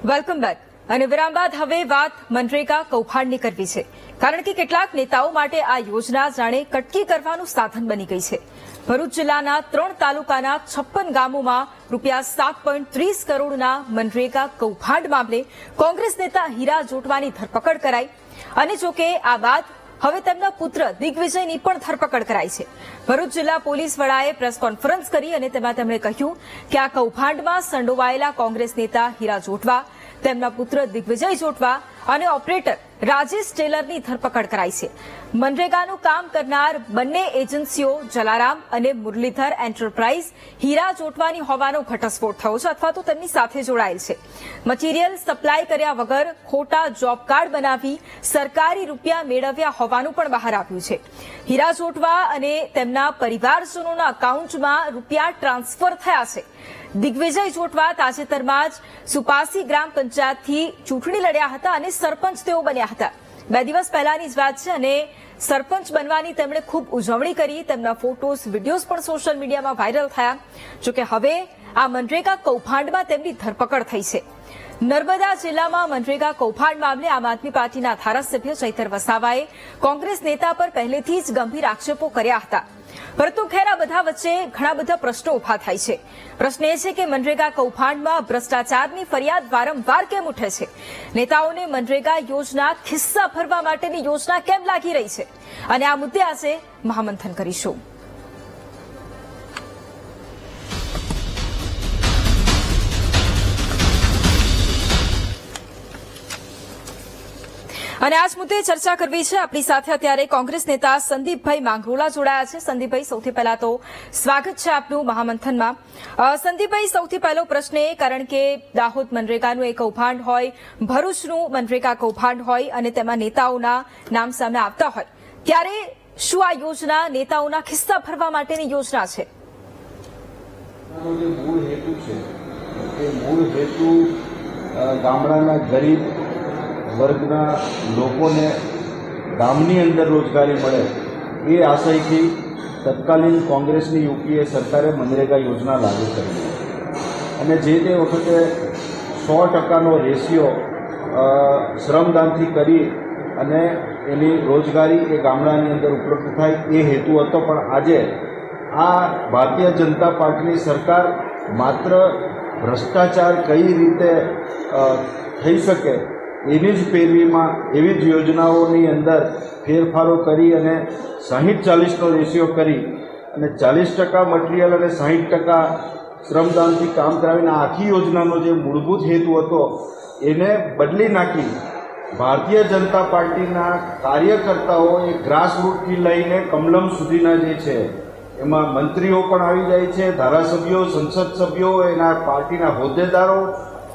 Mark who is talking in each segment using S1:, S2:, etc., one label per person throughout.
S1: Welcome back. અને વિરામ બાદ હવે વાત મનરેગા કૌભાંડની કરવી છે, કારણ કે કેટલાક નેતાઓ માટે આ યોજના જાણે કટકી કરવાનું સાધન બની ગઈ છે। ભરૂચ જિલ્લાના 3 તાલુકાના 56 ગામોમાં ₹7.30 કરોડના મનરેગા કૌભાંડ મામલે કોંગ્રેસ નેતા હીરા જોટવાની ધરપકડ કરાઈ અને જોકે આ બાદ હવે તેમના પુત્ર દિગ્વિજયની પણ ધરપકડ કરાઈ છે। ભરૂચ જિલ્લા પોલીસ વડાએ પ્રેસ કોન્ફરન્સ કરી અને તેમાં તેમણે કહ્યું કે આ કૌભાંડમાં સંડોવાયેલા કોંગ્રેસ નેતા હીરા જોટવા, તેમના પુત્ર દિગ્વિજય જોટવા અને ઓપરેટર રાજેશ ટેલરની ધરપકડ કરાઈ છે। મનરેગાનું કામ કરનાર બંને એજન્સીઓ જલારામ અને મુરલીધર એન્ટરપ્રાઇઝ હીરા જોટવાની હોવાનો ઘટસ્ફોટ થયો છે અથવા તો તેમની સાથે જોડાયેલ છે। મટીરીયલ સપ્લાય કર્યા વગર ખોટા જોબ કાર્ડ બનાવી સરકારી રૂપિયા મેળવ્યા હોવાનું પણ બહાર આવ્યું છે। હીરા જોટવા અને તેમના પરિવારજનોના અકાઉન્ટમાં રૂપિયા ટ્રાન્સફર થયા છે। દિગ્વિજય જોટવા તાજેતરમાં જ સુપાસી ગ્રામ પંચાયતથી ચૂંટણી લડ્યા હતા અને સરપંચ તેઓ બન્યા હતા। 2 દિવસ પહેલાની જ વાત છે અને સરપંચ બનવાની તેમણે ખૂબ ઉજવણી કરી। તેમના ફોટોસ, વિડીયોઝ પણ સોશિયલ મીડિયામાં વાયરલ થયા। જોકે હવે આ મનરેગા કૌભાંડમાં તેમની ધરપકડ થઈ છે। નર્મદા જિલ્લામાં મનરેગા કૌભાંડ મામલે આમ આદમી પાર્ટીના ધારાસભ્ય ચૈતર વસાવાએ કોંગ્રેસ નેતા પર પહેલેથી જ ગંભીર આક્ષેપો કર્યા હતા, પરંતુ ખેર આ બધા વચ્ચે ઘણા બધા પ્રશ્નો ઉભા થાય છે। પ્રશ્ન એ છે કે મનરેગા કૌભાંડમાં ભ્રષ્ટાચારની ફરિયાદ વારંવાર કેમ ઉઠે છે? નેતાઓને મનરેગા યોજના ખિસ્સા ભરવા માટેની યોજના કેમ લાગી રહી છે? અને આ મુદ્દે આજે મહામંથન કરીશું। અને આ જ મુદ્દે ચર્ચા કરવી છે। આપણી સાથે અત્યારે કોંગ્રેસ નેતા સંદીપભાઈ માંગરોલા જોડાયા છે। સંદીપભાઈ, સૌથી પહેલા તો સ્વાગત છે આપનું મહામંથનમાં। સંદીપભાઈ, સૌથી પહેલો પ્રશ્ન એ, કારણ કે દાહોદ મનરેગાનું એક કૌભાંડ હોય, ભરૂચનું મનરેગા કૌભાંડ હોય અને તેમાં નેતાઓના નામ સામે આવતા હોય, ત્યારે શું આ યોજના નેતાઓના ખિસ્સા ભરવા માટેની યોજના છે?
S2: મૂળ હેતુ છે એ મૂળ હેતુ ગામડાના ગરીબ વર્ગના લોકોને ગામની અંદર રોજગારી મળે એ આશયથી તત્કાલીન કોંગ્રેસની યુપીએ સરકારે મનરેગા યોજના લાગુ કરી અને જે તે વખતે 100%નો રેશિયો શ્રમદાનથી કરી અને એની રોજગારી એ ગામડાની અંદર ઉપલબ્ધ થાય એ હેતુ હતો। પણ આજે આ ભારતીય જનતા પાર્ટીની સરકાર માત્ર ભ્રષ્ટાચાર કઈ રીતે થઈ શકે એની જ પેરવીમાં એવી જ યોજનાઓની અંદર ફેરફારો કરી અને 60-40નો રેશિયો કરી અને 40% મટીરિયલ અને 60% શ્રમદાનથી કામ કરાવીને આખી યોજનાનો જે મૂળભૂત હેતુ હતો એને બદલી નાખી ભારતીય જનતા પાર્ટીના કાર્યકર્તાઓ એ ગ્રાસરૂટથી લઈને કમલમ સુધીના જે છે એમાં મંત્રીઓ પણ આવી જાય છે, ધારાસભ્યો, સંસદ સભ્યો, એના પાર્ટીના હોદ્દેદારો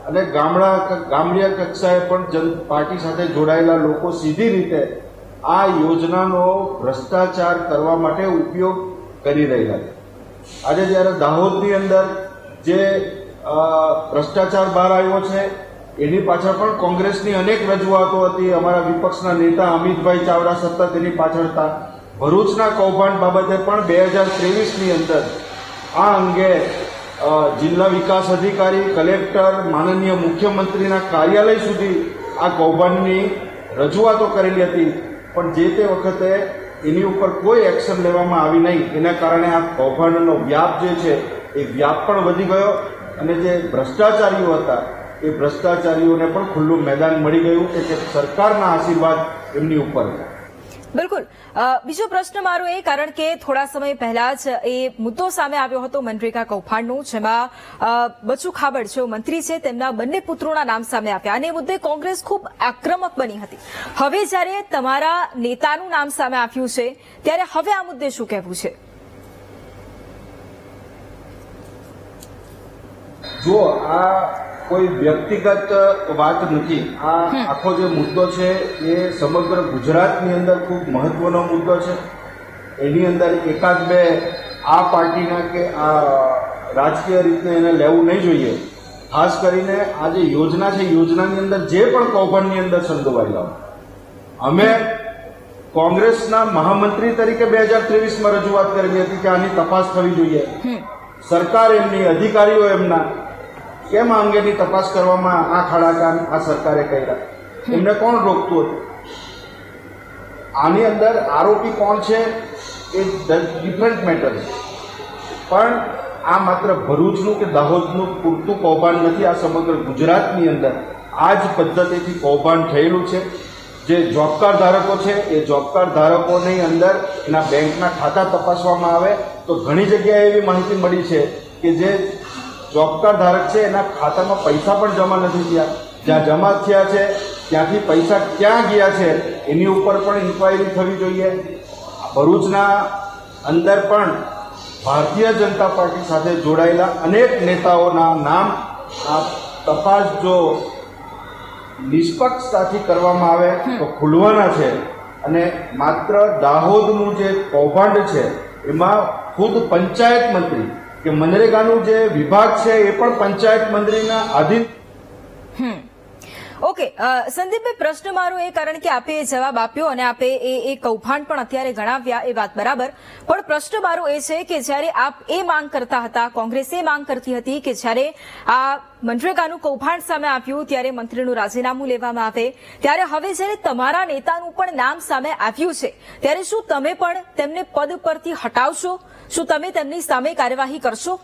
S2: અને ગામડીય કક્ષાએ પણ પાર્ટી સાથે જોડાયેલા લોકો સીધી રીતે આ યોજનાનો ભ્રષ્ટાચાર કરવા માટે ઉપયોગ કરી રહ્યા છે। આજે જ્યારે દાહોદની અંદર જે ભ્રષ્ટાચાર બહાર આવ્યો છે એની પાછળ પણ કોંગ્રેસની અનેક રજૂઆતો હતી। અમારા વિપક્ષના નેતા અમિતભાઈ ચાવડા સતત એની પાછળ હતા। ભરૂચના કૌભાંડ બાબતે પણ 2023ની અંદર આ અંગે જિલ્લા વિકાસ અધિકારી, કલેક્ટર, માનનીય મુખ્યમંત્રીના કાર્યાલય સુધી આ કૌભાંડની રજૂઆતો કરેલી હતી, પણ જે તે વખતે એની ઉપર કોઈ એક્શન લેવામાં આવી નહીં। એના કારણે આ કૌભાંડનો વ્યાપ જે છે એ વ્યાપ પણ વધી ગયો અને જે ભ્રષ્ટાચારીઓ હતા એ ભ્રષ્ટાચારીઓને પણ ખુલ્લું મેદાન મળી ગયું કે સરકારના આશીર્વાદ એમની ઉપર હતા।
S1: બિલકુલ। બીજો પ્રશ્ન મારો એ, કારણ કે થોડા સમય પહેલા જ એ મુદ્દો સામે આવ્યો હતો મનરેગા કૌભાંડનો, જેમાં બચુ ખાબડ જેઓ મંત્રી છે તેમના બંને પુત્રોના નામ સામે આવ્યા અને એ મુદ્દે કોંગ્રેસ ખૂબ આક્રમક બની હતી। હવે જ્યારે તમારા નેતાનું નામ સામે આવ્યું છે ત્યારે હવે આ મુદ્દે શું કહેવું છે?
S2: જો આ કોઈ વ્યક્તિગત વાત નથી, આ આખો જે મુદ્દો છે એ સમગ્ર ગુજરાતની અંદર ખૂબ મહત્વનો મુદ્દો છે। એની અંદર એકાદ બે આ પાર્ટીના કે આ રાજકીય રીતે એને લેવું નહીં જોઈએ। ખાસ કરીને આ જે યોજના છે યોજનાની અંદર જે પણ કૌભાંડની અંદર સંડોવાયેલા અમે કોંગ્રેસના મહામંત્રી તરીકે 2023માં રજૂઆત કરેલી હતી કે આની તપાસ થવી જોઈએ। સરકાર એમની, અધિકારીઓ એમના કેમ આ અંગેની તપાસ કરવામાં આ ખાડાકામ આ સરકારે કર્યા? એમને કોણ રોકતું હતું? આની અંદર આરોપી કોણ છે એ ડિફરન્ટ મેટર છે, પણ આ માત્ર ભરૂચનું કે દાહોદનું પૂરતું કૌભાંડ નથી. આ સમગ્ર ગુજરાતની અંદર આ જ પદ્ધતિથી કૌભાંડ થયેલું છે. જે જોબ કાર્ડ ધારકો છે એ જોબ કાર્ડ ધારકોની અંદર એના બેંકના ખાતા તપાસવામાં આવે તો ઘણી જગ્યાએ એવી માહિતી મળી છે કે જે જોબ કાર્ડ ધારક છે એના ખાતામાં પૈસા પણ જમા નથી થયા. જ્યાં જમા થયા છે ત્યાંથી પૈસા ક્યાં ગયા છે એની ઉપર પણ ઇન્ક્વાયરી થવી જોઈએ. ભરૂચના અંદર પણ ભારતીય જનતા પાર્ટી સાથે જોડાયેલા અનેક નેતાઓના નામ આ તપાસ જો નિષ્પક્ષતાથી કરવામાં આવે તો ખુલવાના છે. અને માત્ર દાહોદનું જે કૌભાંડ છે એમાં ખુદ પંચાયત મંત્રી કે મનરેગાનું જે વિભાગ છે એ પણ પંચાયત મંત્રીના આધીન.
S1: ઓકે સંદીપભાઈ, પ્રશ્ન મારો એ, કારણ કે આપે જવાબ આપ્યો અને આપે એ કૌભાંડ પણ અત્યારે ગણાવ્યા, એ વાત બરાબર, પણ પ્રશ્ન મારો એ છે કે જ્યારે આપ એ માંગ કરતા હતા, કોંગ્રેસ એ માંગ કરતી હતી કે જ્યારે આ મનરેગાનું કૌભાંડ સામે આવ્યું ત્યારે મંત્રીનું રાજીનામું લેવામાં આવે, ત્યારે હવે જ્યારે તમારા નેતાનું પણ નામ સામે આવ્યું છે ત્યારે શું તમે પણ તેમને પદ પરથી હટાવશો? શું તમે તેમની સામે કાર્યવાહી કરશો?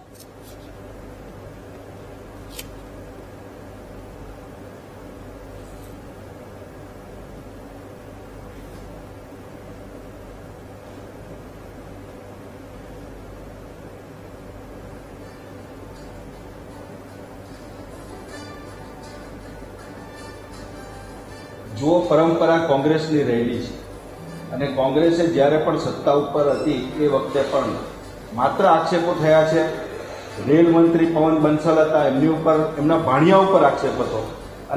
S2: જુઓ, પરંપરા કોંગ્રેસની રહેલી છે અને કોંગ્રેસે જ્યારે પણ સત્તા ઉપર હતી એ વખતે પણ માત્ર આક્ષેપો થયા છે. રેલ મંત્રી પવન બંસલ હતા, એમની ઉપર, એમના ભાણિયા ઉપર આક્ષેપ હતો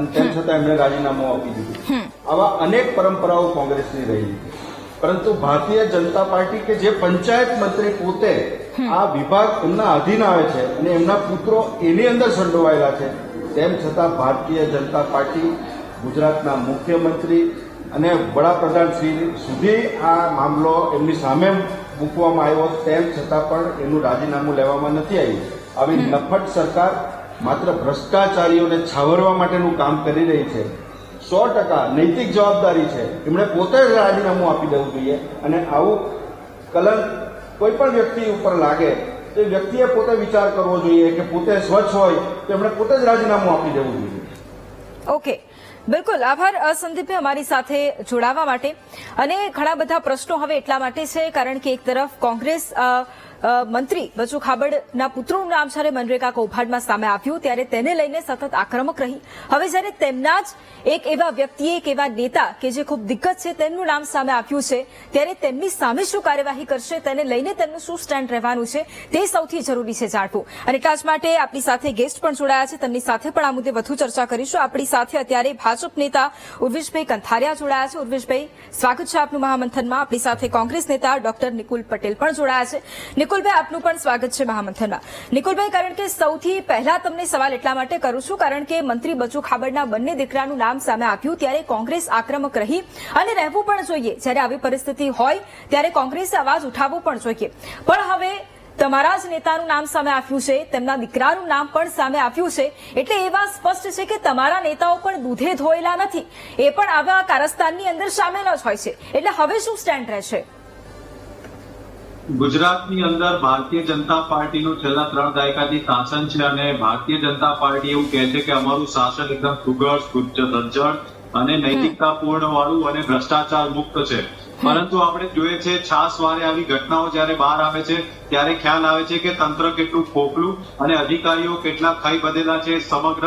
S2: અને તેમ છતાં એમણે રાજીનામું આપી દીધું. આવા અનેક પરંપરાઓ કોંગ્રેસની રહેલી છે. પરંતુ ભારતીય જનતા પાર્ટી કે જે પંચાયત મંત્રી પોતે આ વિભાગ એમના અધીન આવે છે અને એમના પુત્રો એની અંદર સંડોવાયેલા છે, તેમ છતાં ભારતીય જનતા પાર્ટી, ગુજરાતના મુખ્યમંત્રી અને વડાપ્રધાન શ્રી સુધી આ મામલો એમની સામે મૂકવામાં આવ્યો, તેમ છતાં પણ એનું રાજીનામું લેવામાં નથી આવ્યું. આવી નફટ સરકાર માત્ર ભ્રષ્ટાચારીઓને છાવરવા માટેનું કામ કરી રહી છે. 100% નૈતિક જવાબદારી છે, એમણે પોતે જ રાજીનામું આપી દેવું જોઈએ. અને આવું કલંક કોઈ પણ વ્યક્તિ ઉપર લાગે તો એ વ્યક્તિએ પોતે વિચાર કરવો જોઈએ કે પોતે સ્વચ્છ હોય તો એમણે પોતે જ રાજીનામું આપી દેવું જોઈએ.
S1: ઓકે, બિલકુલ આભાર સંદીપભાઈ અમારી સાથે જોડાવા માટે. અને ઘણા બધા પ્રશ્નો હવે એટલા માટે છે કારણ કે એક તરફ કોંગ્રેસ મંત્રી બચુ ખાબડના પુત્રનું નામ જ્યારે મનરેગા કૌભાંડમાં સામે આવ્યું ત્યારે તેને લઈને સતત આક્રમક રહી. હવે જ્યારે તેમના જ એક એવા વ્યક્તિ, એક એવા નેતા કે જે ખૂબ દિગ્ગજ છે તેમનું નામ સામે આવ્યું છે ત્યારે તેમની સામે શું કાર્યવાહી કરશે, તેને લઈને તેમનું શું સ્ટેન્ડ રહેવાનું છે તે સૌથી જરૂરી છે જાણવું. અને એટલા જ માટે આપણી સાથે ગેસ્ટ પણ જોડાયા છે, તેમની સાથે પણ આ મુદ્દે વધુ ચર્ચા કરીશું. આપણી સાથે અત્યારે ભાજપ નેતા ઉર્વિશભાઈ કંથારિયા જોડાયા છે. ઉર્વિશભાઈ, સ્વાગત છે આપનું મહામંથનમાં. આપણી સાથે કોંગ્રેસ નેતા ડોક્ટર નિકુલ પટેલ પણ જોડાયા છે. નિકુલભાઈ, આપનું પણ સ્વાગત છે મહામંથનમાં. નિકુલભાઈ, કારણ કે સૌથી પહેલા તમને સવાલ એટલા માટે કરું છું કારણ કે મંત્રી બચુ ખાબડના બંને દીકરાનું નામ સામે આવ્યું ત્યારે કોંગ્રેસ આક્રમક રહી અને રહેવું પણ જોઈએ. જ્યારે આવી પરિસ્થિતિ હોય ત્યારે કોંગ્રેસે અવાજ ઉઠાવવો પણ જોઈએ. પણ હવે તમારા જ નેતાનું નામ સામે આવ્યું છે, તેમના દીકરાનું નામ પણ સામે આવ્યું છે, એટલે એ વાત સ્પષ્ટ છે કે તમારા નેતાઓ પણ દૂધે ધોયેલા નથી, એ પણ આવા કારસ્તાનની અંદર સામેલ જ હોય છે. એટલે હવે શું સ્ટેન્ડ રહેશે?
S3: ગુજરાતની અંદર ભારતીય જનતા પાર્ટીનું છેલ્લા 3 દાયકાથી શાસન છે અને ભારતીય જનતા પાર્ટી એવું કહે છે કે અમારું શાસન એકદમ સુઘડ, સજ્જડ અને નૈતિકતાપૂર્ણ વાળું અને ભ્રષ્ટાચાર મુક્ત છે. પરંતુ આપણે જોઈએ છે છાસવારે આવી ઘટનાઓ જયારે બહાર આવે છે ત્યારે ખ્યાલ આવે છે કે તંત્ર કેટલું ખોખલું અને અધિકારીઓ કેટલા ખાઈ બધેલા છે. સમગ્ર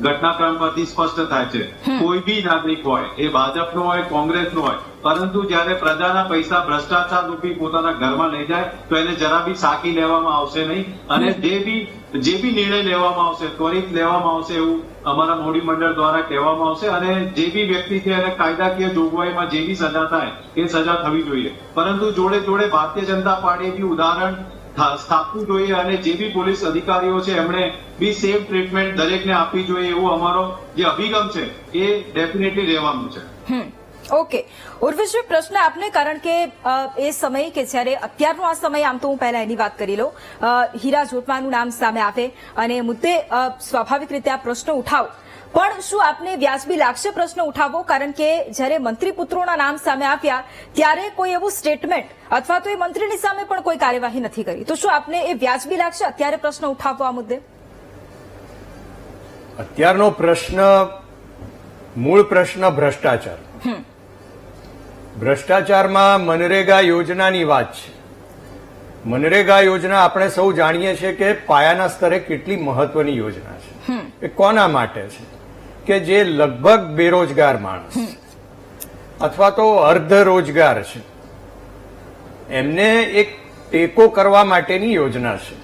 S3: ઘટનાક્રમ પરથી સ્પષ્ટ થાય છે. કોઈ બી નાગરિક હોય, એ ભાજપનો હોય, કોંગ્રેસનો હોય, પરંતુ જયારે પ્રજાના પૈસા ભ્રષ્ટાચાર રૂપી પોતાના ઘરમાં લઈ જાય તો એને જરા બી સાકી લેવામાં આવશે નહીં. અને જે બી નિર્ણય લેવામાં આવશે ત્વરિત લેવામાં આવશે એવું અમારા મોડી મંડળ દ્વારા કહેવામાં આવશે. અને જે બી વ્યક્તિ છે એને કાયદાકીય જોગવાઈમાં જે બી સજા થાય એ સજા થવી જોઈએ. પરંતુ જોડે જોડે ભારતીય જનતા પાર્ટીએ બી ઉદાહરણ સ્થાપવું જોઈએ અને જે બી પોલીસ અધિકારીઓ છે એમણે બી સેમ ટ્રીટમેન્ટ દરેકને આપવી જોઈએ એવો અમારો જે અભિગમ છે એ ડેફિનેટલી રહેવાનું છે.
S1: ઓકે, ઉર્વેશભાઈ, પ્રશ્ન આપને, કારણ કે એ સમય કે જ્યારે અત્યારનો આ સમય, આમ તો હું પહેલા એની વાત કરી લઉં, હીરા જોટવાનું નામ સામે આવે અને મુદ્દે સ્વાભાવિક રીતે આ પ્રશ્ન ઉઠાવો, પણ શું આપને વ્યાજબી લાગશે પ્રશ્ન ઉઠાવવો? કારણ કે જ્યારે મંત્રી પુત્રોના નામ સામે આવ્યા ત્યારે કોઈ એવું સ્ટેટમેન્ટ અથવા તો એ મંત્રીની સામે પણ કોઈ કાર્યવાહી નથી કરી, તો શું આપને એ વ્યાજબી લાગશે અત્યારે પ્રશ્ન ઉઠાવવો આ મુદ્દે?
S4: અત્યારનો પ્રશ્ન, મૂળ પ્રશ્ન ભ્રષ્ટાચાર. ભ્રષ્ટાચારમાં મનરેગા યોજનાની વાત છે. મનરેગા યોજના આપણે સૌ જાણીએ છીએ કે પાયાના સ્તરે કેટલી મહત્વની યોજના છે. એ કોના માટે છે? કે જે લગભગ બેરોજગાર માણસ અથવા તો અર્ધ રોજગાર છે એમને એક ટેકો કરવા માટેની યોજના છે,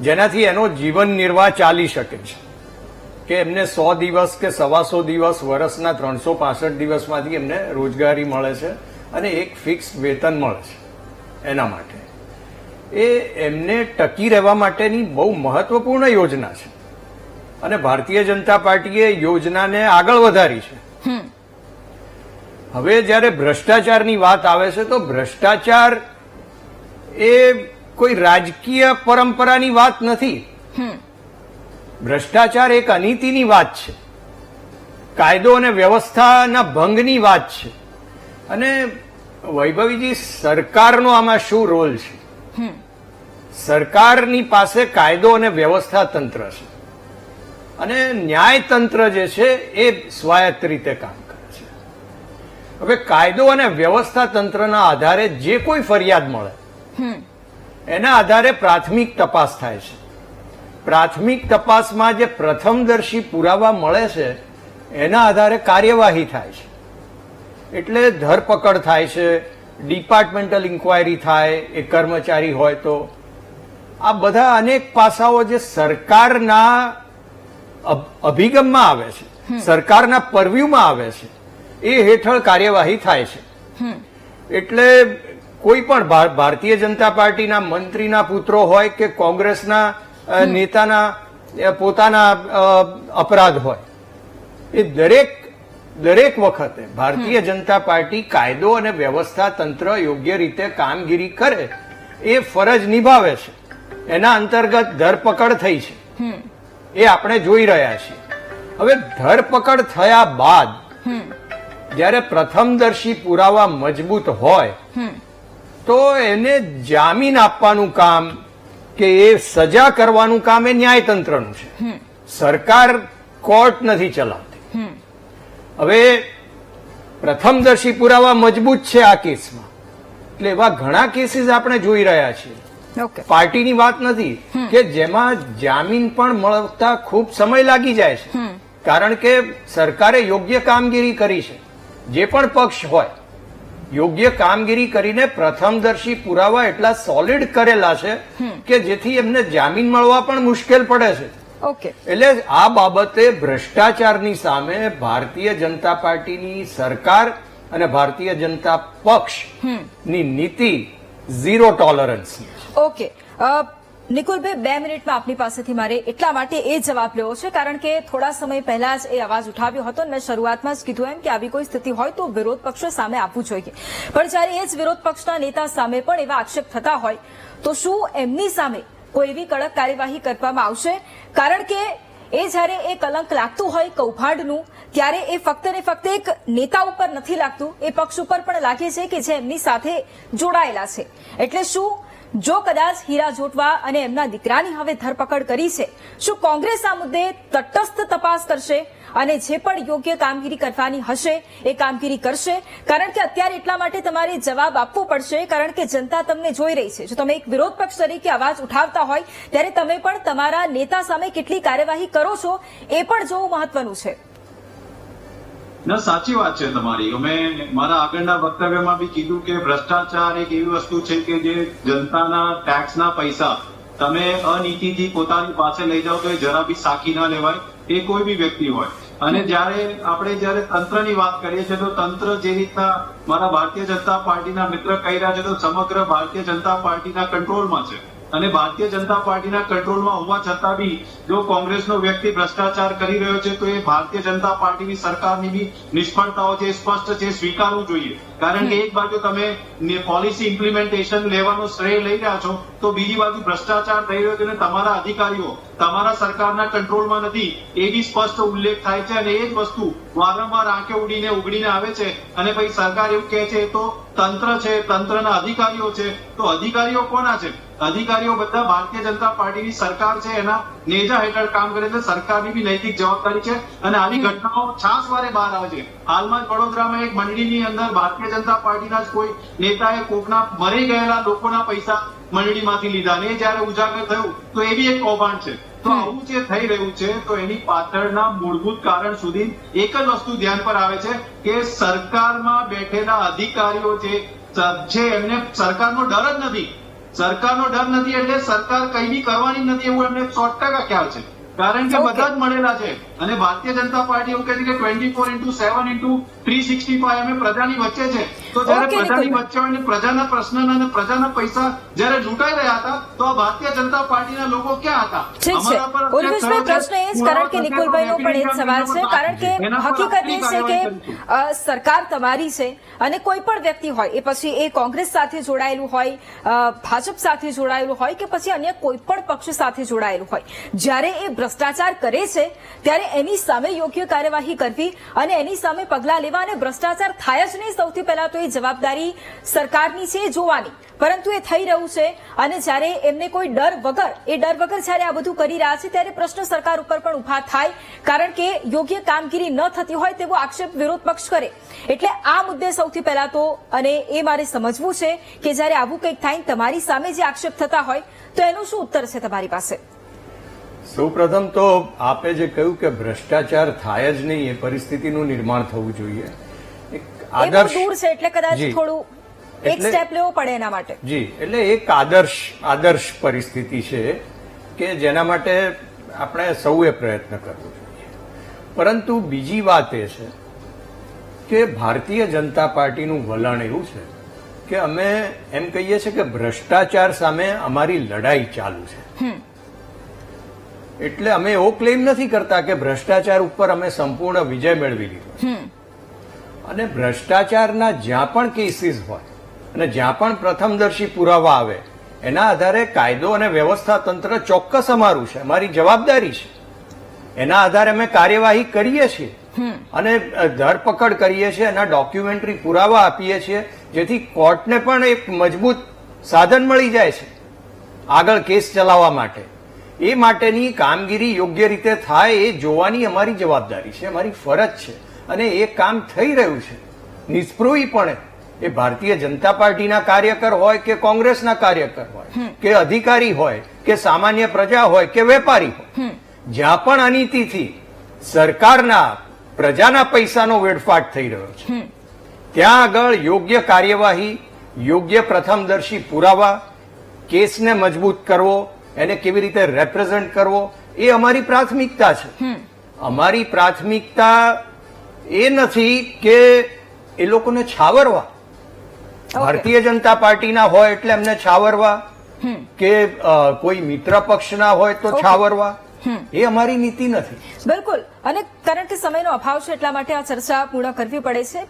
S4: જેનાથી એનો જીવન નિર્વાહ ચાલી શકે છે. કે એમને 100 દિવસ કે 125 દિવસ, વર્ષના 365 દિવસમાંથી એમને રોજગારી મળે છે અને એક ફિક્સ વેતન મળે છે. એના માટે એ એમને ટકી રહેવા માટેની બહુ મહત્વપૂર્ણ યોજના છે અને ભારતીય જનતા પાર્ટીએ યોજનાને આગળ વધારી છે. હવે જ્યારે ભ્રષ્ટાચારની વાત આવે છે તો ભ્રષ્ટાચાર એ કોઈ રાજકીય પરંપરાની વાત નથી. ભ્રષ્ટાચાર એક અનીતિની વાત છે, કાયદો અને વ્યવસ્થાના ભંગની વાત છે. અને વૈભવીજી, સરકારનો આમાં શું રોલ છે? સરકારની પાસે કાયદો અને વ્યવસ્થા તંત્ર છે અને ન્યાયતંત્ર જે છે એ સ્વાયત્ત રીતે કામ કરે છે. હવે કાયદો અને વ્યવસ્થા તંત્રના આધારે જે કોઈ ફરિયાદ મળે એના આધારે પ્રાથમિક તપાસ થાય છે. પ્રાથમિક તપાસમાં જે પ્રથમદર્શી પુરાવા મળે છે એના આધારે કાર્યવાહી થાય છે. એટલે ધરપકડ થાય છે, ડિપાર્ટમેન્ટલ ઇન્ક્વાયરી થાય, એ કર્મચારી હોય તો. આ બધા અનેક પાસાઓ જે સરકારના અભિગમમાં આવે છે, સરકારના પરવ્યુમાં આવે છે, એ હેઠળ કાર્યવાહી થાય છે. એટલે કોઈ પણ ભારતીય જનતા પાર્ટીના મંત્રીના પુત્રો હોય કે કોંગ્રેસના નેતાના પોતાના અપરાધ હોય, એ દરેક વખતે ભારતીય જનતા પાર્ટી કાયદો અને વ્યવસ્થા તંત્ર યોગ્ય રીતે કામગીરી કરે એ ફરજ નિભાવે છે. એના અંતર્ગત ધરપકડ થઈ છે, એ આપણે જોઈ રહ્યા છીએ. હવે ધરપકડ થયા બાદ જ્યારે પ્રથમદર્શી પુરાવા મજબૂત હોય તો એને જામીન આપવાનું કામ કે એ સજા કરવાનું કામ એ ન્યાયતંત્રનું છે. સરકાર કોર્ટ નથી ચલાવતી. હવે પ્રથમદર્શી પુરાવા મજબૂત છે આ કેસમાં, એટલે એવા ઘણા કેસીસ આપણે જોઈ રહ્યા છીએ. પાર્ટીની વાત નથી કે જેમાં જામીન પણ મળતા ખૂબ સમય લાગી જાય છે, કારણ કે સરકારે યોગ્ય કામગીરી કરી છે. જે પણ પક્ષ હોય યોગ્ય કામગીરી કરીને પ્રથમદર્શી પુરાવા એટલા સોલિડ કરેલા છે કે જેથી એમને જામીન મળવા પણ મુશ્કેલ પડે છે. એટલે આ બાબતે ભ્રષ્ટાચારની સામે ભારતીય જનતા પાર્ટીની સરકાર અને ભારતીય જનતા પક્ષની નીતિ ઝીરો ટોલરન્સ.
S1: ઓકે, નિકુલભાઈ, 2 મિનિટમાં આપની પાસેથી મારે એટલા માટે એ જવાબ લેવો છે કારણ કે થોડા સમય પહેલા જ એ અવાજ ઉઠાવ્યો હતો. મેં શરૂઆતમાં જ કીધું એમ કે આવી કોઈ સ્થિતિ હોય તો વિરોધ પક્ષો સામે આપવું જોઈએ, પણ જ્યારે એ જ વિરોધ પક્ષના નેતા સામે પણ એવા આક્ષેપ થતા હોય તો શું એમની સામે કોઈ એવી કડક કાર્યવાહી કરવામાં આવશે? કારણ કે એ જ્યારે એ કલંક લાગતું હોય કૌભાંડનું, ત્યારે એ ફક્ત ને ફક્ત એક નેતા ઉપર નથી લાગતું, એ પક્ષ ઉપર પણ લાગે છે કે જે એમની સાથે જોડાયેલા છે. એટલે શું જો કદાચ હીરા જોટવા અને એમના દીકરાની હવે ધરપકડ કરી છે, શું કોંગ્રેસ આ મુદ્દે તટસ્થ તપાસ કરશે અને જે પણ યોગ્ય કામગીરી કરવાની હશે એ કામગીરી કરશે? કારણ કે અત્યારે એટલા માટે તમારે જવાબ આપવો પડશે કારણ કે જનતા તમને જોઈ રહી છે. જો તમે એક વિરોધ પક્ષ તરીકે અવાજ ઉઠાવતા હોય ત્યારે તમે પણ તમારા નેતા સામે કેટલી કાર્યવાહી કરો છો એ પણ જોવું મહત્વનું છે.
S3: ના, સાચી વાત છે તમારી. અમે મારા આગળના વક્તવ્યમાં બી કીધું કે ભ્રષ્ટાચાર એક એવી વસ્તુ છે કે જે જનતાના ટેક્સના પૈસા તમે અનીતિથી પોતાની પાસે લઈ જાઓ તો એ જરા બી સાખી ના લેવાય, એ કોઈ બી વ્યક્તિ હોય. અને આપણે જયારે તંત્રની વાત કરીએ છીએ તો તંત્ર જે રીતના મારા ભારતીય જનતા પાર્ટીના મિત્ર કહી રહ્યા છે તો સમગ્ર ભારતીય જનતા પાર્ટીના કંટ્રોલમાં છે. અને ભારતીય જનતા પાર્ટીના કંટ્રોલમાં હોવા છતાં બી જો કોંગ્રેસનો વ્યક્તિ ભ્રષ્ટાચાર કરી રહ્યો છે તો એ ભારતીય જનતા પાર્ટીની સરકારની બી નિષ્ફળતાઓ છે સ્પષ્ટ છે, સ્વીકારવું જોઈએ. કારણ કે એક બાજુ તમે પોલિસી ઇમ્પ્લિમેન્ટેશન લેવાનો શ્રેય લઈ રહ્યા છો તો બીજી બાજુ ભ્રષ્ટાચાર થઈ રહ્યો છે અને તમારા અધિકારીઓ તમારા સરકારના કંટ્રોલમાં નથી એ બી સ્પષ્ટ ઉલ્લેખ થાય છે. અને એ જ વસ્તુ વારંવાર આંખે ઉગડીને આવે છે અને પછી સરકાર એવું કહે છે તો તંત્ર છે, તંત્રના અધિકારીઓ છે. તો અધિકારીઓ કોના છે? અધિકારીઓ બધા ભારતીય જનતા પાર્ટીની સરકાર છે એના નેજા હેઠળ કામ કરે છે. સરકારની બી નૈતિક જવાબદારી છે અને આવી ઘટનાઓ છાસવારે બહાર આવે છે. હાલમાં જ વડોદરામાં એક મંડળીની અંદર ભારતીય જનતા પાર્ટીના જ કોઈ નેતાએ કોકના મરી ગયેલા લોકોના પૈસા મંડળીમાંથી લીધા ને જયારે ઉજાગર થયું તો એ બી એક કૌભાંડ છે. તો આવું જે થઈ રહ્યું છે તો એની પાછળના મૂળભૂત કારણ સુધી એક જ વસ્તુ ધ્યાન પર આવે છે કે સરકારમાં બેઠેલા અધિકારીઓ જે છે એમને સરકારનો ડર જ નથી. સરકારનો ડર નથી એટલે સરકાર કઈ બી કરવાની નથી એવું એમને 100% ખ્યાલ છે. કારણ કે બધા જ મળેલા છે અને ભારતીય જનતા પાર્ટી એવું કહે છે કે 24/7/365 અમે પ્રજાની વચ્ચે છે. તો જયારે પ્રજાની વચ્ચે હોય ને પ્રજાના પ્રશ્નના અને પ્રજાના પૈસા જયારે લૂંટાઈ રહ્યા હતા તો આ ભારતીય જનતા પાર્ટીના લોકો ક્યાં હતા?
S1: ઠીક છે ઉર્વેશભાઈ, પ્રશ્ન એ જ કારણ કે નિકુલભાઈનો પણ એ જ સવાલ છે. કારણ કે હકીકત એ છે કે સરકાર તમારી છે અને કોઈ પણ વ્યક્તિ હોય એ પછી એ કોંગ્રેસ સાથે જોડાયેલું હોય, ભાજપ સાથે જોડાયેલું હોય કે પછી અન્ય કોઈ પણ પક્ષ સાથે જોડાયેલું હોય, જ્યારે એ ભ્રષ્ટાચાર કરે છે ત્યારે એની સામે યોગ્ય કાર્યવાહી કરવી અને એની સામે પગલાં લેવા અને ભ્રષ્ટાચાર થાય જ નહીં સૌથી પહેલા તો એ જવાબદારી સરકારની છે એ જોવાની. પરંતુ એ થઈ રહ્યું છે અને જ્યારે એમને કોઈ ડર વગર જ્યારે આ બધું કરી રહ્યા છે ત્યારે પ્રશ્ન સરકાર ઉપર પણ ઉભા થાય. કારણ કે યોગ્ય કામગીરી ન થતી હોય તેવો આક્ષેપ વિરોધ પક્ષ કરે. એટલે આ મુદ્દે સૌથી પહેલા તો અને એ મારે સમજવું છે કે જ્યારે આવું કંઈક થાય તમારી સામે જે આક્ષેપ થતા હોય તો એનો શું ઉત્તર છે તમારી પાસે?
S4: સૌપ્રથમ તો આપે જે કહ્યું કે ભ્રષ્ટાચાર થાય જ નહીં એ પરિસ્થિતિનું નિર્માણ થવું જોઈએ. એક આદર્શ
S1: દૂર છે એટલે કદાચ થોડું એક સ્ટેપ લેવો પડે એના માટે.
S4: જી, એટલે એક આદર્શ પરિસ્થિતિ છે કે જેના માટે આપણે સૌએ પ્રયત્ન કરવો જોઈએ. પરંતુ બીજી વાત એ છે કે ભારતીય જનતા પાર્ટીનું વલણ એવું છે કે અમે એમ કહીએ છીએ કે ભ્રષ્ટાચાર સામે અમારી લડાઈ ચાલુ છે. એટલે અમે એવો ક્લેમ નથી કરતા કે ભ્રષ્ટાચાર ઉપર અમે સંપૂર્ણ વિજય મેળવી લીધો. અને ભ્રષ્ટાચારના જ્યાં પણ કેસીસ હોય અને જ્યાં પણ પ્રથમદર્શી પુરાવા આવે એના આધારે કાયદો અને વ્યવસ્થા તંત્ર ચોક્કસ અમારું છે, અમારી જવાબદારી છે. એના આધારે અમે કાર્યવાહી કરીએ છીએ અને ધરપકડ કરીએ છીએ, એના ડોક્યુમેન્ટરી પુરાવા આપીએ છીએ જેથી કોર્ટને પણ એક મજબૂત સાધન મળી જાય છે આગળ કેસ ચલાવવા માટે. એ માટેની કામગીરી યોગ્ય રીતે થાય એ જોવાની અમારી જવાબદારી છે, અમારી ફરજ છે અને એ કામ થઈ રહ્યું છે નિષ્પૃહીપણે. એ ભારતીય જનતા પાર્ટીના કાર્યકર હોય કે કોંગ્રેસના કાર્યકર હોય કે અધિકારી હોય કે સામાન્ય પ્રજા હોય કે વેપારી હોય, જ્યાં પણ અનીતિથી સરકારના પ્રજાના પૈસાનો વેડફાટ થઈ રહ્યો છે ત્યાં આગળ યોગ્ય કાર્યવાહી, યોગ્ય પ્રથમદર્શી પુરાવા, કેસને મજબૂત કરવો, એને કેવી રીતે રેપ્રેઝન્ટ કરવો એ અમારી પ્રાથમિકતા છે. અમારી પ્રાથમિકતા એ નથી કે એ લોકોને છાવરવા, ભારતીય જનતા પાર્ટીના હોય એટલે એમને છાવરવા કે કોઈ મિત્ર પક્ષના હોય તો છાવરવા, એ અમારી નીતિ નથી.
S1: બિલકુલ. અને કારણ કે સમયનો અભાવ છે એટલા માટે આ ચર્ચા પૂર્ણ કરવી પડે છે.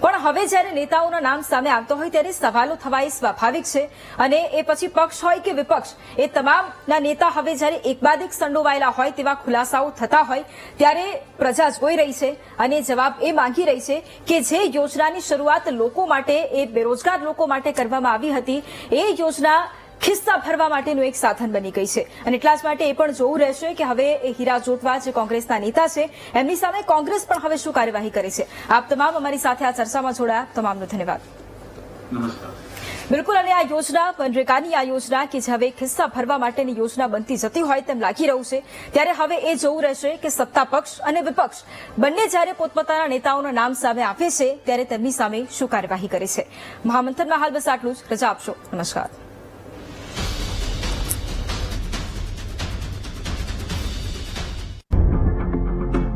S1: પણ હવે જ્યારે નેતાઓના નામ સામે આવતો હોય ત્યારે સવાલો થવા એ સ્વાભાવિક છે. અને એ પછી પક્ષ હોય કે વિપક્ષ એ તમામના નેતા હવે જ્યારે એક બાદ એક સંડોવાયેલા હોય તેવા ખુલાસાઓ થતા હોય ત્યારે પ્રજા જોઈ રહી છે અને જવાબ એ માંગી રહી છે કે જે યોજનાની શરૂઆત લોકો માટે, એ બેરોજગાર લોકો માટે કરવામાં આવી હતી એ યોજના ખિસ્સા ભરવા માટેનું એક સાધન બની ગઈ છે. અને એટલા જ માટે એ પણ જોવું રહેશે કે હવે એ હીરા જોટવા જે કોંગ્રેસના નેતા છે એમની સામે કોંગ્રેસ પણ હવે શું કાર્યવાહી કરે છે. આપ તમામ અમારી સાથે આ ચર્ચામાં જોડાયા, તમામનો ધન્યવાદ.
S3: નમસ્કાર.
S1: બિલકુલ. અને આ યોજના, મનરેગાની આ યોજના કે જે હવે ખિસ્સા ભરવા માટેની યોજના બનતી જતી હોય તેમ લાગી રહ્યું છે ત્યારે હવે એ જોવું રહેશે કે સત્તા પક્ષ અને વિપક્ષ બંને જ્યારે પોતપોતાના નેતાઓના નામ સામે આપે છે ત્યારે તેમની સામે શું કાર્યવાહી કરે છે. મહામંથનમાં હાલ બસ આટલું જ. રજા આપશો. નમસ્કાર.